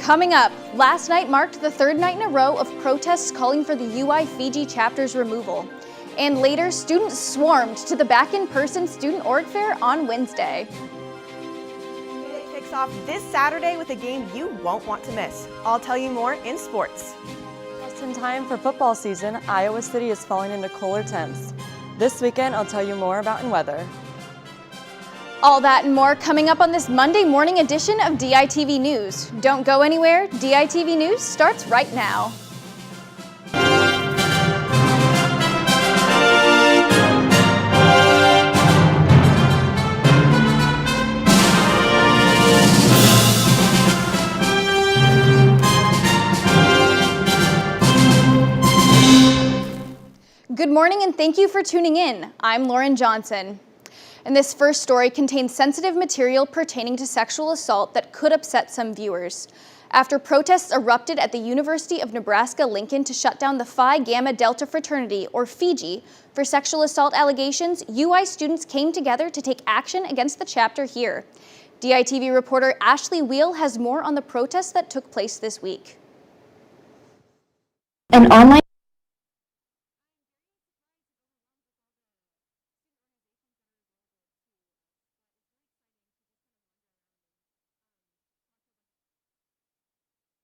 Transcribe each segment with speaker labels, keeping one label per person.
Speaker 1: Coming up, last night marked the third night in a row of protests calling for the UI FIJI chapter's removal. And later, students swarmed to the back-in-person Student Org Fair on Wednesday.
Speaker 2: It kicks off this Saturday with a game you won't want to miss. I'll tell you more in sports.
Speaker 3: Just in time for football season, Iowa City is falling into cooler temps. This weekend, I'll tell you more about in weather.
Speaker 1: All that and more coming up on this Monday morning edition of DITV News. Don't go anywhere, DITV News starts right now. Good morning and thank you for tuning in. I'm Lauren Johnson. And this first story contains sensitive material pertaining to sexual assault that could upset some viewers. After protests erupted at the University of Nebraska-Lincoln to shut down the Phi Gamma Delta Fraternity, or FIJI, for sexual assault allegations, UI students came together to take action against the chapter here. DITV reporter Ashley Wheel has more on the protests that took place this week.
Speaker 4: An online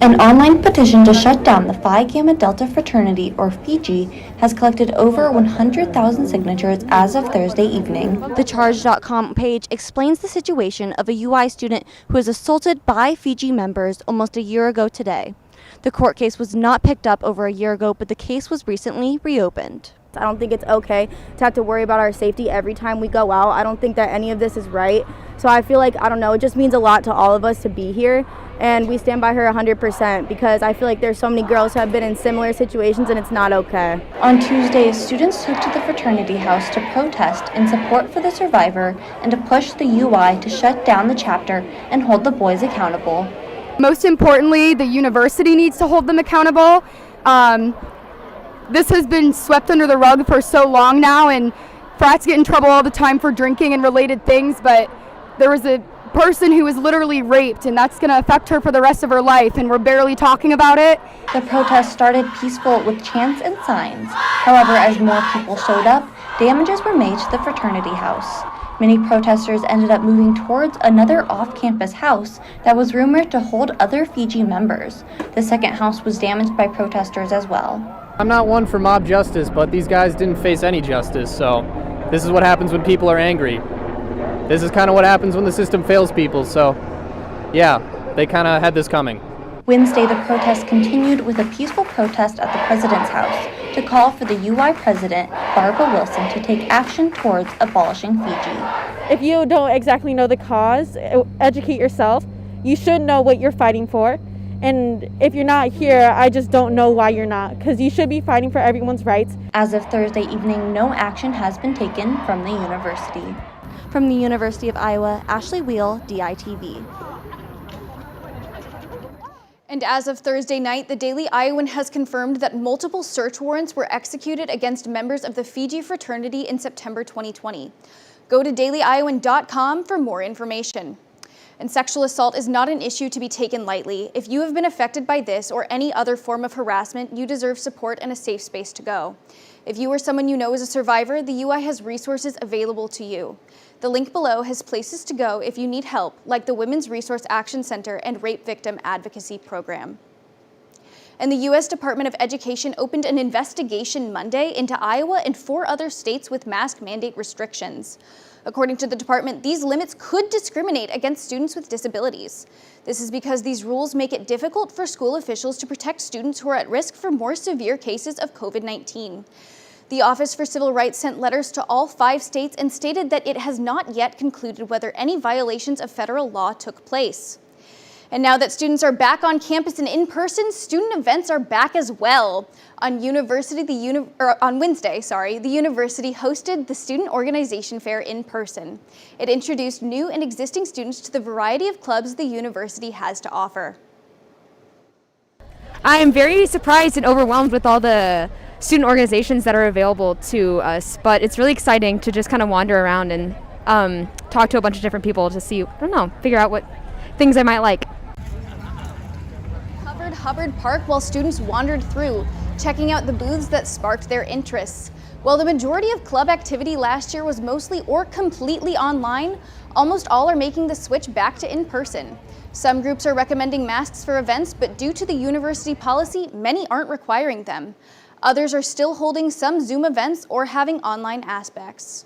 Speaker 4: An online petition to shut down the Phi Gamma Delta Fraternity, or FIJI, has collected over 100,000 signatures as of Thursday evening.
Speaker 5: The Charge.com page explains the situation of a UI student who was assaulted by FIJI members almost a year ago today. The court case was not picked up over a year ago, but the case was recently reopened.
Speaker 6: I don't think it's okay to have to worry about our safety every time we go out. I don't think that any of this is right. So I feel like, I don't know, it just means a lot to all of us to be here. And we stand by her 100% because I feel like there's so many girls who have been in similar situations and it's not okay.
Speaker 4: On Tuesday, students took to the fraternity house to protest in support for the survivor and to push the UI to shut down the chapter and hold the boys accountable.
Speaker 7: Most importantly, the university needs to hold them accountable. This has been swept under the rug for so long now, and frats get in trouble all the time for drinking and related things, but there was a person who was literally raped, and that's going to affect her for the rest of her life, and we're barely talking about it.
Speaker 4: The protest started peaceful with chants and signs. However, as more people showed up, damages were made to the fraternity house. Many protesters ended up moving towards another off-campus house that was rumored to hold other FIJI members. The second house was damaged by protesters as well.
Speaker 8: I'm not one for mob justice, but these guys didn't face any justice, so this is what happens when people are angry. This is kind of what happens when the system fails people, so yeah, they kind of had this coming.
Speaker 4: Wednesday, the protest continued with a peaceful protest at the president's house to call for the UI president, Barbara Wilson, to take action towards abolishing FIJI.
Speaker 9: If you don't exactly know the cause, educate yourself. You should know what you're fighting for. And if you're not here, I just don't know why you're not, because you should be fighting for everyone's rights.
Speaker 4: As of Thursday evening, no action has been taken from the university.
Speaker 5: From the University of Iowa, Ashley Wheel, DITV.
Speaker 1: And as of Thursday night, the Daily Iowan has confirmed that multiple search warrants were executed against members of the FIJI fraternity in September 2020. Go to dailyiowan.com for more information. And sexual assault is not an issue to be taken lightly. If you have been affected by this or any other form of harassment, you deserve support and a safe space to go. If you or someone you know is a survivor, the UI has resources available to you. The link below has places to go if you need help, like the Women's Resource Action Center and Rape Victim Advocacy Program. And the U.S. Department of Education opened an investigation Monday into Iowa and 4 other states with mask mandate restrictions. According to the department, these limits could discriminate against students with disabilities. This is because these rules make it difficult for school officials to protect students who are at risk for more severe cases of COVID-19. The Office for Civil Rights sent letters to all 5 states and stated that it has not yet concluded whether any violations of federal law took place. And now that students are back on campus and in person, student events are back as well. On Wednesday, the university hosted the Student Organization Fair in person. It introduced new and existing students to the variety of clubs the university has to offer.
Speaker 10: I am very surprised and overwhelmed with all the student organizations that are available to us, but it's really exciting to just kind of wander around and talk to a bunch of different people to see, figure out what things I might like.
Speaker 1: Covered Hubbard Park while students wandered through, checking out the booths that sparked their interests. While the majority of club activity last year was mostly or completely online, almost all are making the switch back to in-person. Some groups are recommending masks for events, but due to the university policy, many aren't requiring them. Others are still holding some Zoom events or having online aspects.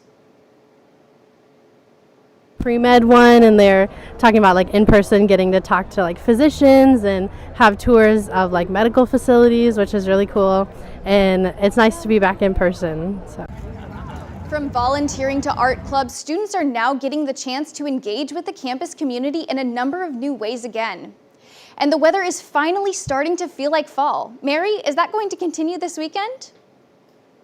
Speaker 11: Pre-med one, and they're talking about like in person, getting to talk to like physicians and have tours of like medical facilities, which is really cool, and it's nice to be back in person. So.
Speaker 1: From volunteering to art clubs, students are now getting the chance to engage with the campus community in a number of new ways again. And the weather is finally starting to feel like fall. Mary, is that going to continue this weekend?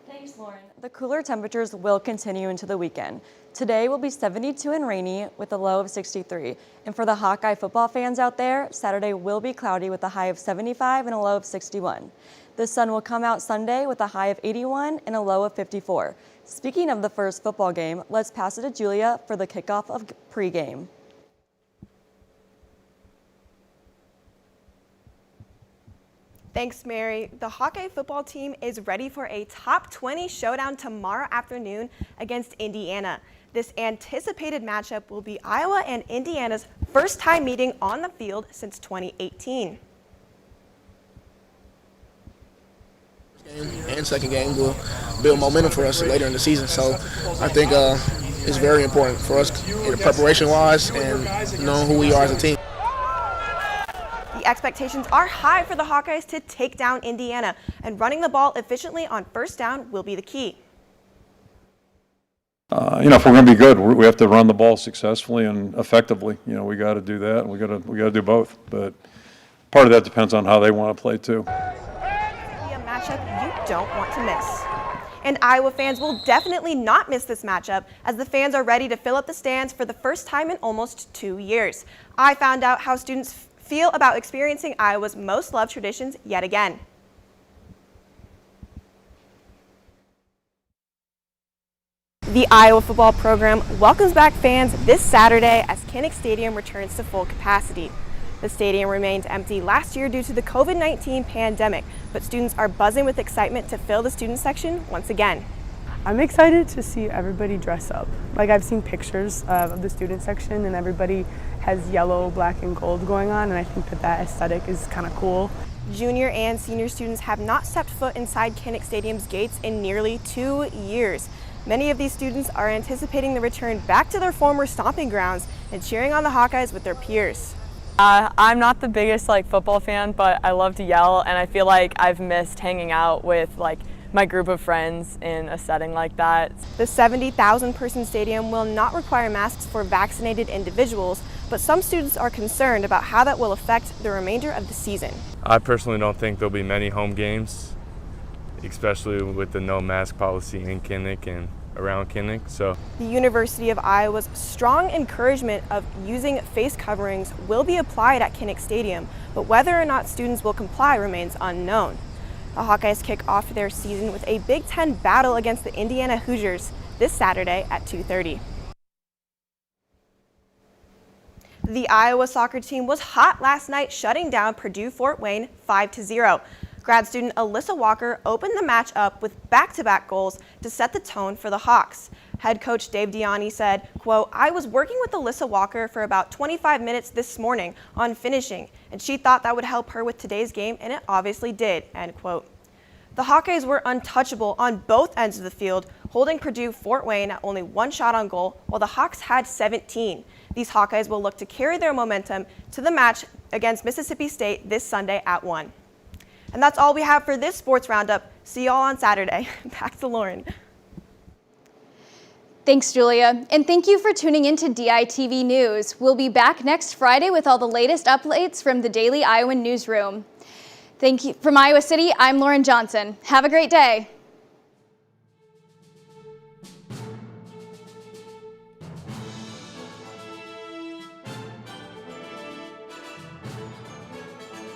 Speaker 3: Thanks, Lauren. The cooler temperatures will continue into the weekend. Today will be 72 and rainy with a low of 63. And for the Hawkeye football fans out there, Saturday will be cloudy with a high of 75 and a low of 61. The sun will come out Sunday with a high of 81 and a low of 54. Speaking of the first football game, let's pass it to Julia for the kickoff of pregame.
Speaker 2: Thanks, Mary. The Hawkeye football team is ready for a top 20 showdown tomorrow afternoon against Indiana. This anticipated matchup will be Iowa and Indiana's first time meeting on the field since 2018.
Speaker 12: And second game will build momentum for us later in the season. So I think it's very important for us preparation-wise and knowing who we are as a team.
Speaker 2: The expectations are high for the Hawkeyes to take down Indiana, and running the ball efficiently on first down will be the key.
Speaker 13: If we're going to be good, we have to run the ball successfully and effectively. We got to do that, and we got to do both. But part of that depends on how they want to play too.
Speaker 2: Be a matchup you don't want to miss. And Iowa fans will definitely not miss this matchup, as the fans are ready to fill up the stands for the first time in almost 2 years. I found out how students feel about experiencing Iowa's most loved traditions yet again. The Iowa football program welcomes back fans this Saturday as Kinnick Stadium returns to full capacity. The stadium remained empty last year due to the COVID-19 pandemic, but students are buzzing with excitement to fill the student section once again.
Speaker 14: I'm excited to see everybody dress up. Like, I've seen pictures of the student section and everybody has yellow, black, and gold going on, and I think that aesthetic is kind of cool.
Speaker 2: Junior and senior students have not stepped foot inside Kinnick Stadium's gates in nearly 2 years. Many of these students are anticipating the return back to their former stomping grounds and cheering on the Hawkeyes with their peers.
Speaker 3: I'm not the biggest football fan, but I love to yell, and I feel like I've missed hanging out with my group of friends in a setting like that.
Speaker 2: The 70,000 person stadium will not require masks for vaccinated individuals, but some students are concerned about how that will affect the remainder of the season.
Speaker 15: I personally don't think there'll be many home games, especially with the no mask policy in Kinnick and around Kinnick. So
Speaker 2: the University of Iowa's strong encouragement of using face coverings will be applied at Kinnick Stadium, but whether or not students will comply remains unknown. The Hawkeyes kick off their season with a Big Ten battle against the Indiana Hoosiers this Saturday at 2:30. The Iowa soccer team was hot last night, shutting down Purdue Fort Wayne 5-0. Grad student Alyssa Walker opened the match up with back-to-back goals to set the tone for the Hawks. Head coach Dave Diani said, quote, "I was working with Alyssa Walker for about 25 minutes this morning on finishing, and she thought that would help her with today's game, and it obviously did," end quote. The Hawkeyes were untouchable on both ends of the field, holding Purdue Fort Wayne at only 1 shot on goal, while the Hawks had 17. These Hawkeyes will look to carry their momentum to the match against Mississippi State this Sunday at 1. And that's all we have for this sports roundup. See y'all on Saturday. Back to Lauren.
Speaker 1: Thanks, Julia. And thank you for tuning in to DITV News. We'll be back next Friday with all the latest updates from the Daily Iowan newsroom. Thank you. From Iowa City, I'm Lauren Johnson. Have a great day.